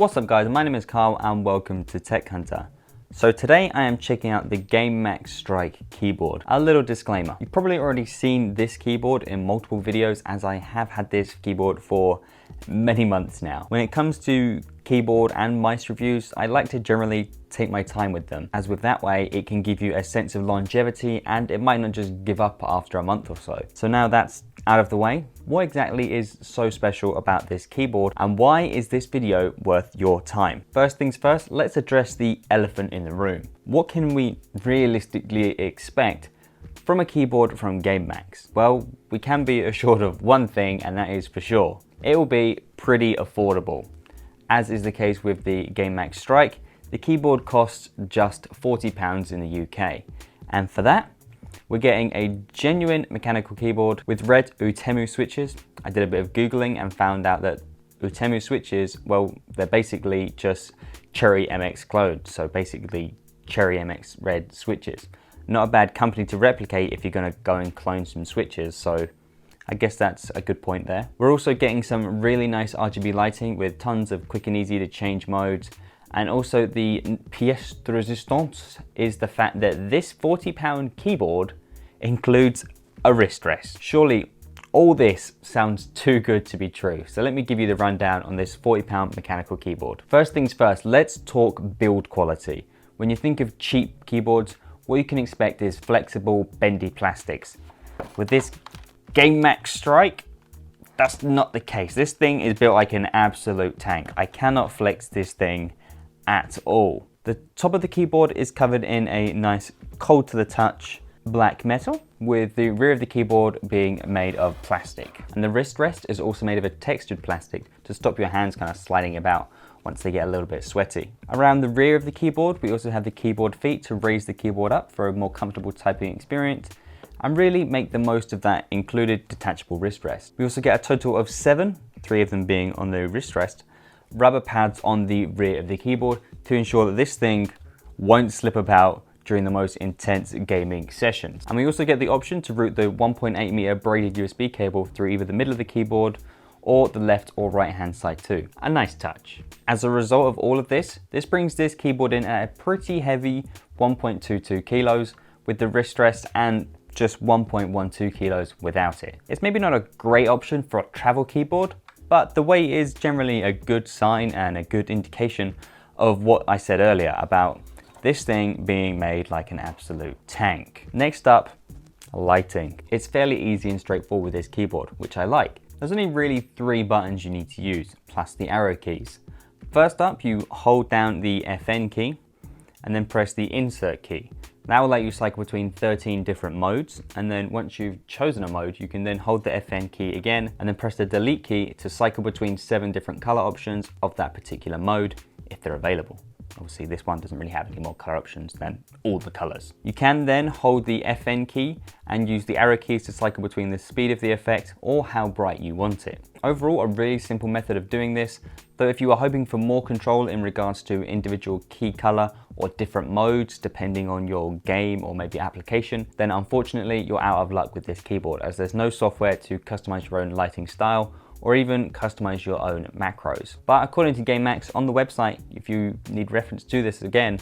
What's up guys, my name is Carl and welcome to Tech Hunter. So today I am checking out the Gamemax Strike keyboard. A little disclaimer, you've probably already seen this keyboard in multiple videos as I have had this keyboard for many months now. When it comes to keyboard and mice reviews, I like to generally take my time with them, as with that way it can give you a sense of longevity and it might not just give up after a month or so. So now that's out of the way, what exactly is so special about this keyboard and why is this video worth your time? First things first, let's address the elephant in the room. What can we realistically expect from a keyboard from Gamemax? Well, we can be assured of one thing, and that is for sure. It will be pretty affordable. As is the case with the Gamemax Strike, the keyboard costs just £40 in the UK. And for that, we're getting a genuine mechanical keyboard with red Utemu switches. I did a bit of Googling and found out that Utemu switches, well, they're basically just Cherry MX cloned. So basically Cherry MX red switches. Not a bad company to replicate if you're gonna go and clone some switches. So I guess that's a good point there. We're also getting some really nice RGB lighting with tons of quick and easy to change modes. And also the pièce de résistance is the fact that this £40 keyboard includes a wrist rest. Surely all this sounds too good to be true. So let me give you the rundown on this £40 mechanical keyboard. First things first, let's talk build quality. When you think of cheap keyboards, what you can expect is flexible, bendy plastics. With this Gamemax Strike, that's not the case. This thing is built like an absolute tank. I cannot flex this thing at all. The top of the keyboard is covered in a nice cold to the touch black metal, with the rear of the keyboard being made of plastic. And the wrist rest is also made of a textured plastic to stop your hands kind of sliding about once they get a little bit sweaty. Around the rear of the keyboard, we also have the keyboard feet to raise the keyboard up for a more comfortable typing experience and really make the most of that included detachable wrist rest. We also get a total of 7, 3 of them being on the wrist rest, rubber pads on the rear of the keyboard to ensure that this thing won't slip about during the most intense gaming sessions. And we also get the option to route the 1.8 meter braided USB cable through either the middle of the keyboard or the left or right hand side too. A nice touch. As a result of all of this brings this keyboard in at a pretty heavy 1.22 kilos with the wrist rest and just 1.12 kilos without it. It's maybe not a great option for a travel keyboard, but the weight is generally a good sign and a good indication of what I said earlier about this thing being made like an absolute tank. Next up, lighting. It's fairly easy and straightforward with this keyboard, which I like. There's only really 3 buttons you need to use, plus the arrow keys. First up, you hold down the FN key and then press the insert key. That will let you cycle between 13 different modes, and then once you've chosen a mode, you can then hold the FN key again and then press the delete key to cycle between 7 different color options of that particular mode if they're available. Obviously this one doesn't really have any more color options than all the colors. You can then hold the FN key and use the arrow keys to cycle between the speed of the effect or how bright you want it. Overall, a really simple method of doing this, though if you are hoping for more control in regards to individual key color or different modes depending on your game or maybe application, then unfortunately you're out of luck with this keyboard, as there's no software to customize your own lighting style or even customize your own macros. But according to Gamemax on the website, if you need reference to this again,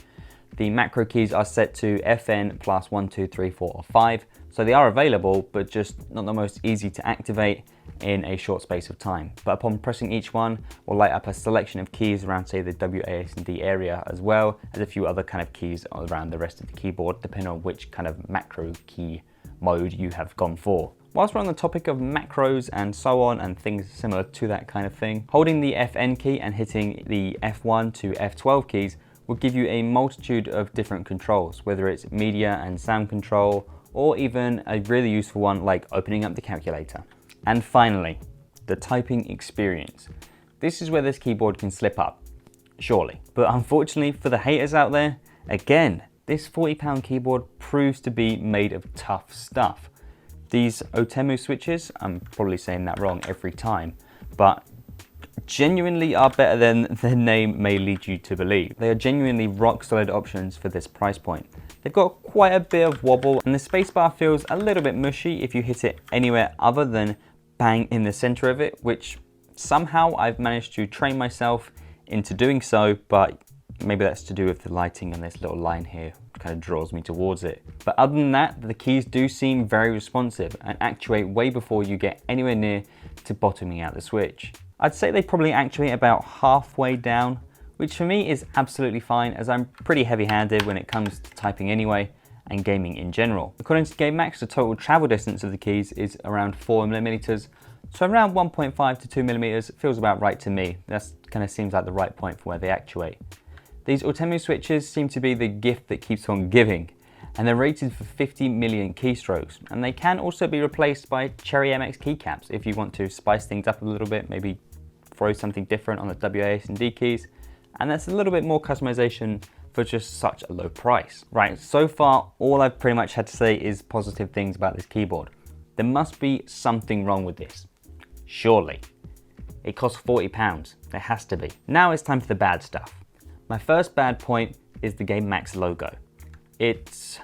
the macro keys are set to FN plus 1, 2, 3, 4, or 5. So they are available, but just not the most easy to activate in a short space of time. But upon pressing each one, will light up a selection of keys around, say, the WASD area, as well as a few other kind of keys around the rest of the keyboard, depending on which kind of macro key mode you have gone for. Whilst we're on the topic of macros and so on and things similar to that kind of thing, holding the FN key and hitting the F1 to F12 keys will give you a multitude of different controls, whether it's media and sound control, or even a really useful one like opening up the calculator. And finally, the typing experience. This is where this keyboard can slip up, surely. But unfortunately for the haters out there, again, this £40 keyboard proves to be made of tough stuff. These Utemu switches, I'm probably saying that wrong every time, but genuinely are better than their name may lead you to believe. They are genuinely rock solid options for this price point. They've got quite a bit of wobble and the spacebar feels a little bit mushy if you hit it anywhere other than bang in the center of it, which somehow I've managed to train myself into doing so, but maybe that's to do with the lighting, and this little line here kind of draws me towards it. But other than that, the keys do seem very responsive and actuate way before you get anywhere near to bottoming out the switch. I'd say they probably actuate about halfway down, which for me is absolutely fine, as I'm pretty heavy-handed when it comes to typing anyway, and gaming in general. According to Gamemax, the total travel distance of the keys is around 4mm, so around 1.5 to 2mm feels about right to me. That kind of seems like the right point for where they actuate. These autonomy switches seem to be the gift that keeps on giving, and they're rated for 50 million keystrokes, and they can also be replaced by Cherry MX keycaps if you want to spice things up a little bit, maybe throw something different on the WAS and D keys, and that's a little bit more customization for just such a low price. Right, so far all I've pretty much had to say is positive things about this keyboard. There must be something wrong with this. Surely. It costs £40, there has to be. Now it's time for the bad stuff. My first bad point is the Gamemax logo. It's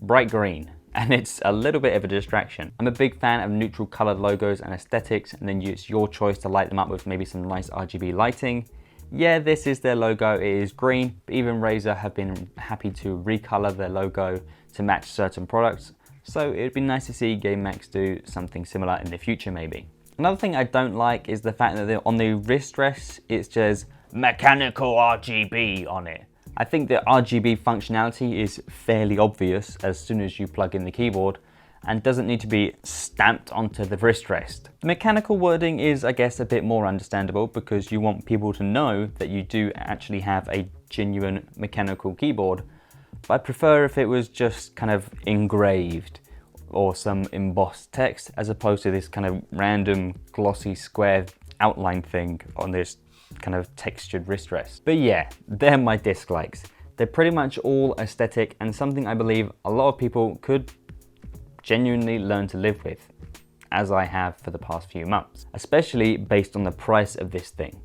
bright green and it's a little bit of a distraction. I'm a big fan of neutral colored logos and aesthetics, and then it's your choice to light them up with maybe some nice RGB lighting. Yeah, this is their logo, it is green, but even Razer have been happy to recolor their logo to match certain products, so it'd be nice to see Gamemax do something similar in the future maybe. Another thing I don't like is the fact that on the wrist rest, it says mechanical RGB on it. I think the RGB functionality is fairly obvious as soon as you plug in the keyboard, and doesn't need to be stamped onto the wrist rest. The mechanical wording is, I guess, a bit more understandable because you want people to know that you do actually have a genuine mechanical keyboard, but I prefer if it was just kind of engraved or some embossed text as opposed to this kind of random glossy square outline thing on this kind of textured wrist rest. But yeah, they're my dislikes. They're pretty much all aesthetic and something I believe a lot of people could genuinely learn to live with, as I have for the past few months, especially based on the price of this thing.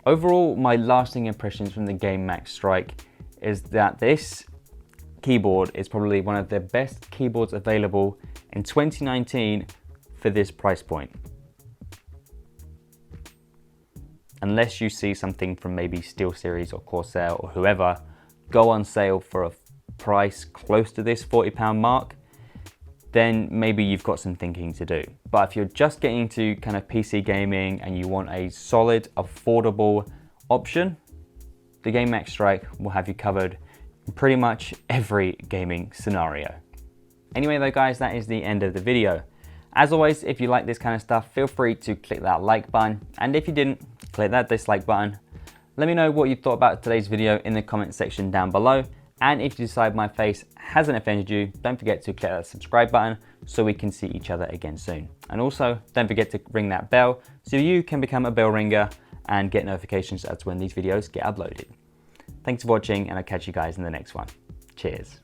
Overall, my lasting impressions from the Gamemax Strike is that this keyboard is probably one of the best keyboards available in 2019 for this price point. Unless you see something from maybe SteelSeries or Corsair or whoever go on sale for a price close to this £40 mark, then maybe you've got some thinking to do. But if you're just getting into kind of PC gaming and you want a solid, affordable option, the Gamemax Strike will have you covered in pretty much every gaming scenario. Anyway though guys, that is the end of the video. As always, if you like this kind of stuff, feel free to click that like button, and if you didn't, click that dislike button. Let me know what you thought about today's video in the comment section down below, and if you decide my face hasn't offended you, don't forget to click that subscribe button so we can see each other again soon. And also, don't forget to ring that bell so you can become a bell ringer and get notifications as to when these videos get uploaded. Thanks for watching, and I'll catch you guys in the next one. Cheers.